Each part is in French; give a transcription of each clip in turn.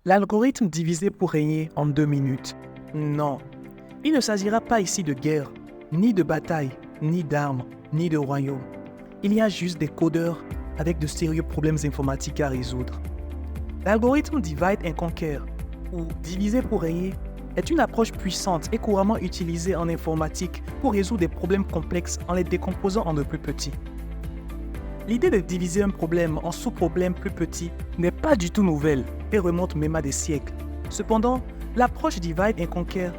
L'algorithme divisé pour régner en 2 minutes. Non, il ne s'agira pas ici de guerre, ni de bataille, ni d'armes, ni de royaume. Il y a juste des codeurs avec de sérieux problèmes informatiques à résoudre. L'algorithme Divide and Conquer, ou diviser pour régner, est une approche puissante et couramment utilisée en informatique pour résoudre des problèmes complexes en les décomposant en de plus petits. L'idée de diviser un problème en sous-problèmes plus petits n'est pas du tout nouvelle et remonte même à des siècles. Cependant, l'approche Divide and Conquer,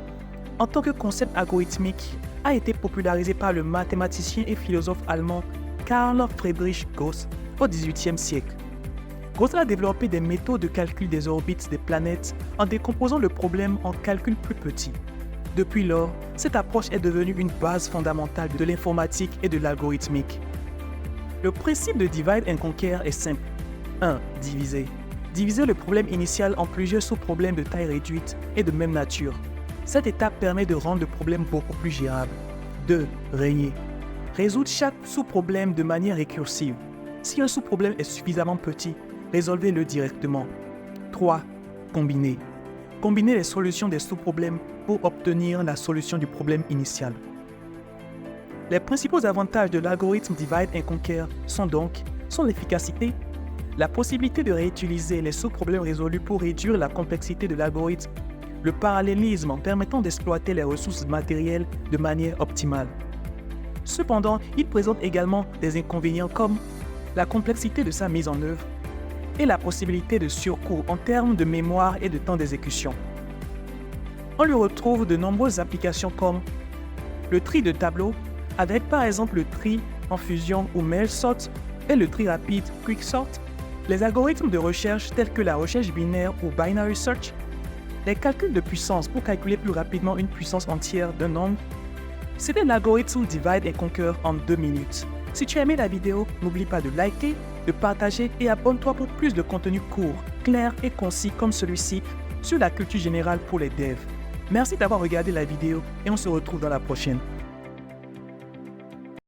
en tant que concept algorithmique, a été popularisée par le mathématicien et philosophe allemand Carl Friedrich Gauss au XVIIIe siècle. Gauss a développé des méthodes de calcul des orbites des planètes en décomposant le problème en calculs plus petits. Depuis lors, cette approche est devenue une base fondamentale de l'informatique et de l'algorithmique. Le principe de Divide and Conquer est simple. 1. Diviser. Diviser le problème initial en plusieurs sous-problèmes de taille réduite et de même nature. Cette étape permet de rendre le problème beaucoup plus gérable. 2. Régner. Résoudre chaque sous-problème de manière récursive. Si un sous-problème est suffisamment petit, résolvez-le directement. 3. Combiner. Combiner les solutions des sous-problèmes pour obtenir la solution du problème initial. Les principaux avantages de l'algorithme Divide and Conquer sont donc l'efficacité, la possibilité de réutiliser les sous-problèmes résolus pour réduire la complexité de l'algorithme, le parallélisme en permettant d'exploiter les ressources matérielles de manière optimale. Cependant, il présente également des inconvénients comme la complexité de sa mise en œuvre et la possibilité de surcoût en termes de mémoire et de temps d'exécution. On lui retrouve de nombreuses applications comme le tri de tableaux, avec par exemple le tri en fusion ou mail sort et le tri rapide quick sort, les algorithmes de recherche tels que la recherche binaire ou binary search, les calculs de puissance pour calculer plus rapidement une puissance entière d'un nombre. C'était l'algorithme Divide and Conquer en 2 minutes. Si tu as aimé la vidéo, n'oublie pas de liker, de partager et abonne-toi pour plus de contenu court, clair et concis comme celui-ci sur la culture générale pour les devs. Merci d'avoir regardé la vidéo et on se retrouve dans la prochaine.